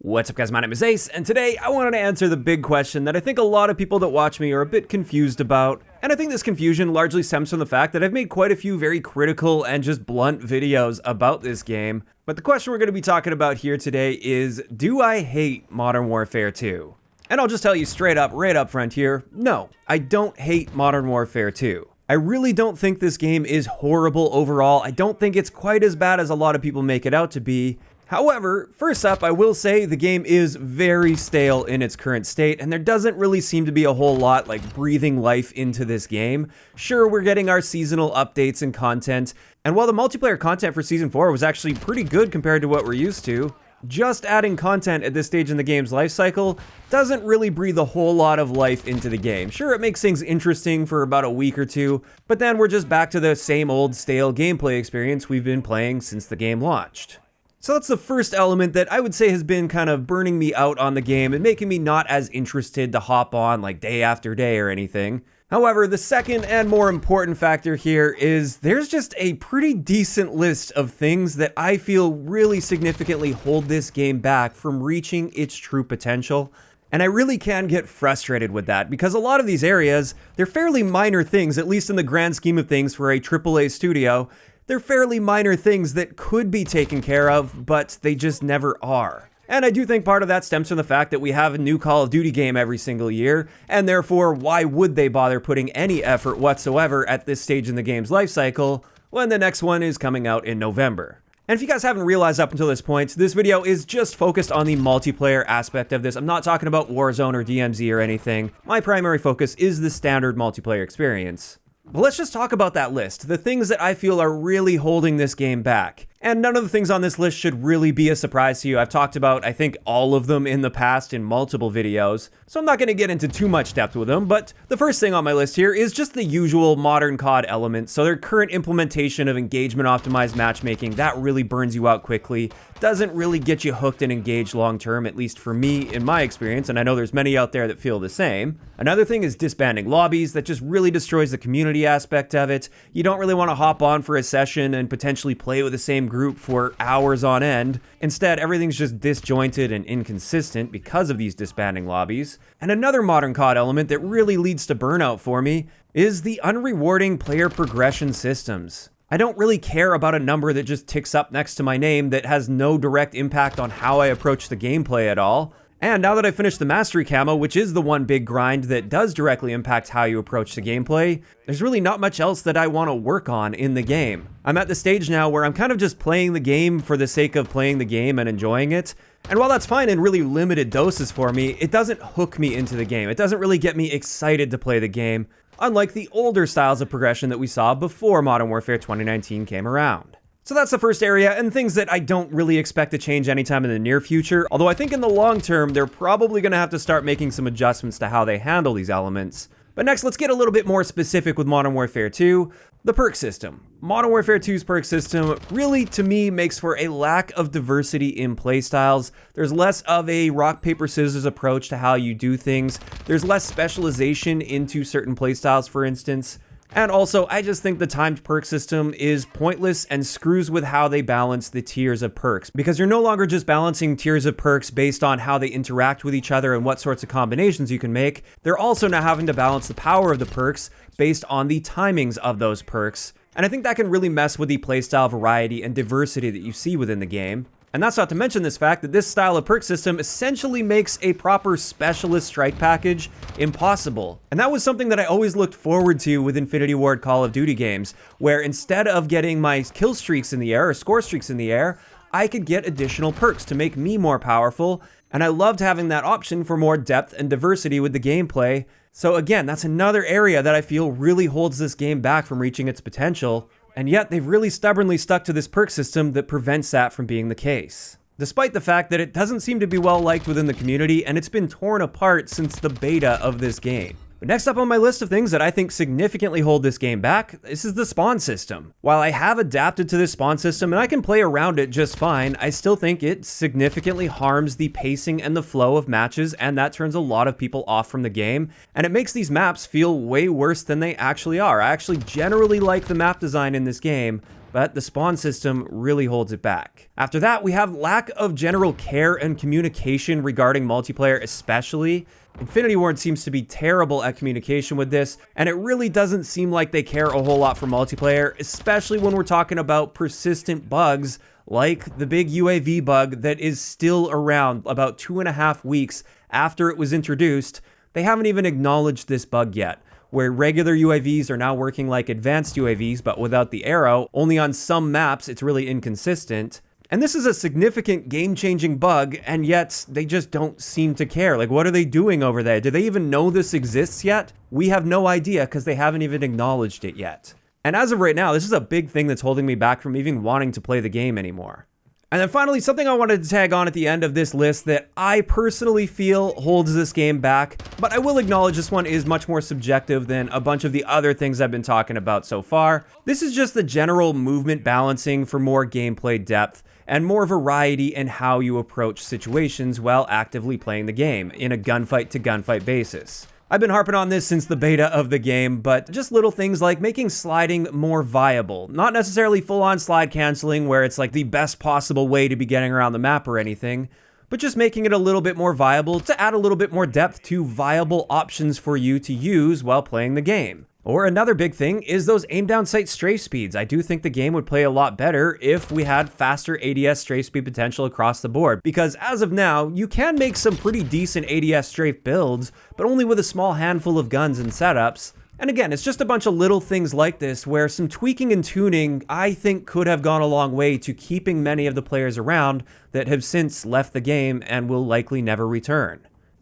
What's up guys, my name is Ace, and today I wanted to answer the big question that I think a lot of people that watch me are a bit confused about. And I think this confusion largely stems from the fact that I've made quite a few very critical and just blunt videos about this game. But the question we're going to be talking about here today is, do I hate Modern Warfare 2? And I'll just tell you straight up, right up front here, no, I don't hate Modern Warfare 2. I really don't think this game is horrible overall. I don't think it's quite as bad as a lot of people make it out to be. However, first up, I will say the game is very stale in its current state, and there doesn't really seem to be a whole lot like breathing life into this game. Sure, we're getting our seasonal updates and content, and while the multiplayer content for Season 4 was actually pretty good compared to what we're used to, just adding content at this stage in the game's life cycle doesn't really breathe a whole lot of life into the game. Sure, it makes things interesting for about a week or two, but then we're just back to the same old stale gameplay experience we've been playing since the game launched. So that's the first element that I would say has been kind of burning me out on the game and making me not as interested to hop on like day after day or anything. However, the second and more important factor here is there's just a pretty decent list of things that I feel really significantly hold this game back from reaching its true potential. And I really can get frustrated with that because a lot of these areas, they're fairly minor things, at least in the grand scheme of things for a AAA studio. They're fairly minor things that could be taken care of, but they just never are. And I do think part of that stems from the fact that we have a new Call of Duty game every single year, and therefore, why would they bother putting any effort whatsoever at this stage in the game's life cycle when the next one is coming out in November? And if you guys haven't realized up until this point, this video is just focused on the multiplayer aspect of this. I'm not talking about Warzone or DMZ or anything. My primary focus is the standard multiplayer experience. But let's just talk about that list, the things that I feel are really holding this game back. And none of the things on this list should really be a surprise to you. I've talked about, I think, all of them in the past in multiple videos, so I'm not going to get into too much depth with them, but the first thing on my list here is just the usual modern COD elements. So their current implementation of engagement-optimized matchmaking, that really burns you out quickly, doesn't really get you hooked and engaged long-term, at least for me, in my experience, and I know there's many out there that feel the same. Another thing is disbanding lobbies. That just really destroys the community aspect of it. You don't really want to hop on for a session and potentially play with the same group for hours on end. Instead, everything's just disjointed and inconsistent because of these disbanding lobbies. And another modern COD element that really leads to burnout for me is the unrewarding player progression systems. I don't really care about a number that just ticks up next to my name that has no direct impact on how I approach the gameplay at all. And now that I've finished the Mastery Camo, which is the one big grind that does directly impact how you approach the gameplay, there's really not much else that I want to work on in the game. I'm at the stage now where I'm kind of just playing the game for the sake of playing the game and enjoying it. And while that's fine in really limited doses for me, it doesn't hook me into the game. It doesn't really get me excited to play the game, unlike the older styles of progression that we saw before Modern Warfare 2019 came around. So that's the first area, and things that I don't really expect to change anytime in the near future, although I think in the long term, they're probably going to have to start making some adjustments to how they handle these elements. But next, let's get a little bit more specific with Modern Warfare 2, the perk system. Modern Warfare 2's perk system really, to me, makes for a lack of diversity in playstyles. There's less of a rock, paper, scissors approach to how you do things. There's less specialization into certain playstyles, for instance. And also, I just think the timed perk system is pointless and screws with how they balance the tiers of perks, because you're no longer just balancing tiers of perks based on how they interact with each other and what sorts of combinations you can make. They're also now having to balance the power of the perks based on the timings of those perks. And I think that can really mess with the playstyle variety and diversity that you see within the game. And that's not to mention this fact that this style of perk system essentially makes a proper specialist strike package impossible. And that was something that I always looked forward to with Infinity Ward Call of Duty games, where instead of getting my kill streaks in the air or score streaks in the air, I could get additional perks to make me more powerful. And I loved having that option for more depth and diversity with the gameplay. So again, that's another area that I feel really holds this game back from reaching its potential. And yet, they've really stubbornly stuck to this perk system that prevents that from being the case. Despite the fact that it doesn't seem to be well liked within the community, and it's been torn apart since the beta of this game. But next up on my list of things that I think significantly hold this game back, this is the spawn system. While I have adapted to this spawn system and I can play around it just fine, I still think it significantly harms the pacing and the flow of matches, and that turns a lot of people off from the game, and it makes these maps feel way worse than they actually are. I actually generally like the map design in this game, but the spawn system really holds it back. After that, we have lack of general care and communication regarding multiplayer especially. Infinity Ward seems to be terrible at communication with this, and it really doesn't seem like they care a whole lot for multiplayer, especially when we're talking about persistent bugs like the big UAV bug that is still around about 2.5 weeks after it was introduced. They haven't even acknowledged this bug yet, where regular UAVs are now working like advanced UAVs, but without the arrow. Only on some maps, it's really inconsistent. And this is a significant game-changing bug, and yet they just don't seem to care. Like, what are they doing over there? Do they even know this exists yet? We have no idea because they haven't even acknowledged it yet. And as of right now, this is a big thing that's holding me back from even wanting to play the game anymore. And then finally, something I wanted to tag on at the end of this list that I personally feel holds this game back, but I will acknowledge this one is much more subjective than a bunch of the other things I've been talking about so far. This is just the general movement balancing for more gameplay depth and more variety in how you approach situations while actively playing the game in a gunfight to gunfight basis. I've been harping on this since the beta of the game, but just little things like making sliding more viable. Not necessarily full-on slide canceling where it's like the best possible way to be getting around the map or anything, but just making it a little bit more viable to add a little bit more depth to viable options for you to use while playing the game. Or another big thing is those aim down sight strafe speeds. I do think the game would play a lot better if we had faster ADS strafe speed potential across the board, because as of now, you can make some pretty decent ADS strafe builds, but only with a small handful of guns and setups. And again, it's just a bunch of little things like this where some tweaking and tuning I think could have gone a long way to keeping many of the players around that have since left the game and will likely never return.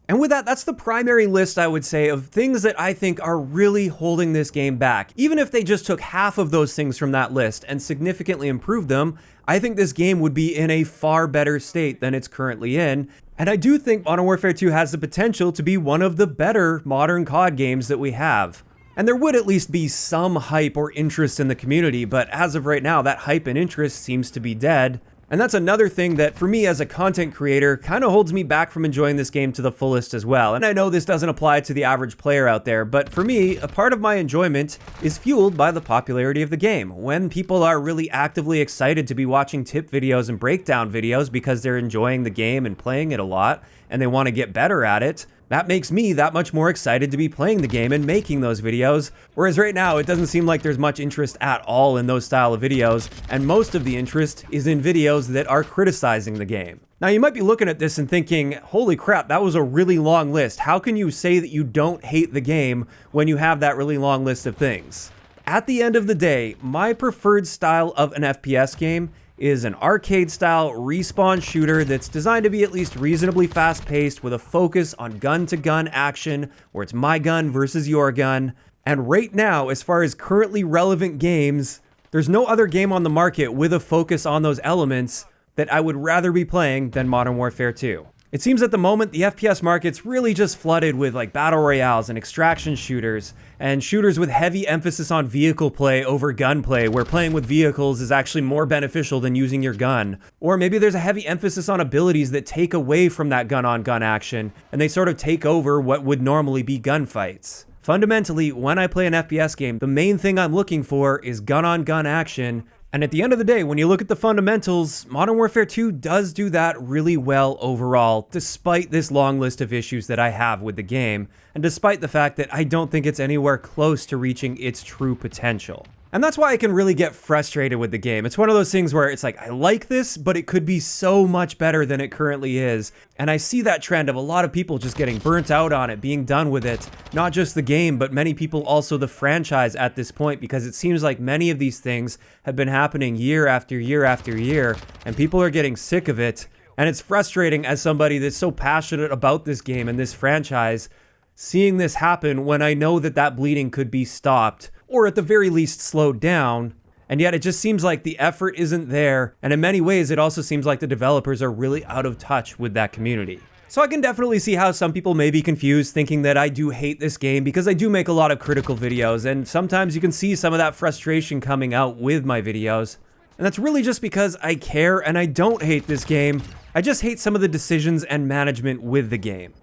And with that, that's the primary list, I would say, of things that I think are really holding this game back. Even if they just took half of those things from that list and significantly improved them, I think this game would be in a far better state than it's currently in. And I do think Modern Warfare 2 has the potential to be one of the better modern COD games that we have. And there would at least be some hype or interest in the community, but as of right now, that hype and interest seems to be dead. And that's another thing that, for me as a content creator, kind of holds me back from enjoying this game to the fullest as well. And I know this doesn't apply to the average player out there, but for me, a part of my enjoyment is fueled by the popularity of the game. When people are really actively excited to be watching tip videos and breakdown videos because they're enjoying the game and playing it a lot, and they want to get better at it, that makes me that much more excited to be playing the game and making those videos. Whereas right now, it doesn't seem like there's much interest at all in those style of videos, and most of the interest is in videos that are criticizing the game. Now, you might be looking at this and thinking, holy crap, that was a really long list. How can you say that you don't hate the game when you have that really long list of things? At the end of the day, my preferred style of an FPS game is an arcade-style respawn shooter that's designed to be at least reasonably fast-paced with a focus on gun-to-gun action, where it's my gun versus your gun. And right now, as far as currently relevant games, there's no other game on the market with a focus on those elements that I would rather be playing than Modern Warfare 2. It seems at the moment the FPS market's really just flooded with like battle royales and extraction shooters, and shooters with heavy emphasis on vehicle play over gunplay, where playing with vehicles is actually more beneficial than using your gun. Or maybe there's a heavy emphasis on abilities that take away from that gun-on-gun action, and they sort of take over what would normally be gunfights. Fundamentally, when I play an FPS game, the main thing I'm looking for is gun-on-gun action. And at the end of the day, when you look at the fundamentals, Modern Warfare 2 does do that really well overall, despite this long list of issues that I have with the game, and despite the fact that I don't think it's anywhere close to reaching its true potential. And that's why I can really get frustrated with the game. It's one of those things where it's like, I like this, but it could be so much better than it currently is. And I see that trend of a lot of people just getting burnt out on it, being done with it. Not just the game, but many people also the franchise at this point, because it seems like many of these things have been happening year after year after year, and people are getting sick of it. And it's frustrating as somebody that's so passionate about this game and this franchise, seeing this happen when I know that that bleeding could be stopped, or at the very least slowed down, and yet it just seems like the effort isn't there, and in many ways it also seems like the developers are really out of touch with that community. So I can definitely see how some people may be confused, thinking that I do hate this game, because I do make a lot of critical videos, and sometimes you can see some of that frustration coming out with my videos. And that's really just because I care and I don't hate this game, I just hate some of the decisions and management with the game.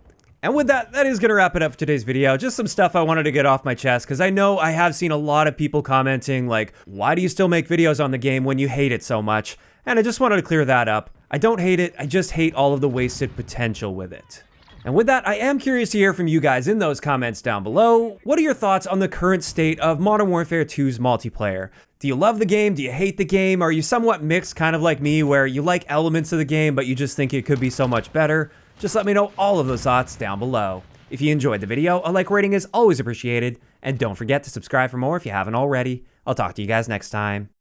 And with that, that is going to wrap it up for today's video. Just some stuff I wanted to get off my chest, because I know I have seen a lot of people commenting like, why do you still make videos on the game when you hate it so much? And I just wanted to clear that up. I don't hate it, I just hate all of the wasted potential with it. And with that, I am curious to hear from you guys in those comments down below. What are your thoughts on the current state of Modern Warfare 2's multiplayer? Do you love the game? Do you hate the game? Are you somewhat mixed, kind of like me, where you like elements of the game, but you just think it could be so much better? Just let me know all of those thoughts down below. If you enjoyed the video, a like rating is always appreciated, and don't forget to subscribe for more if you haven't already. I'll talk to you guys next time.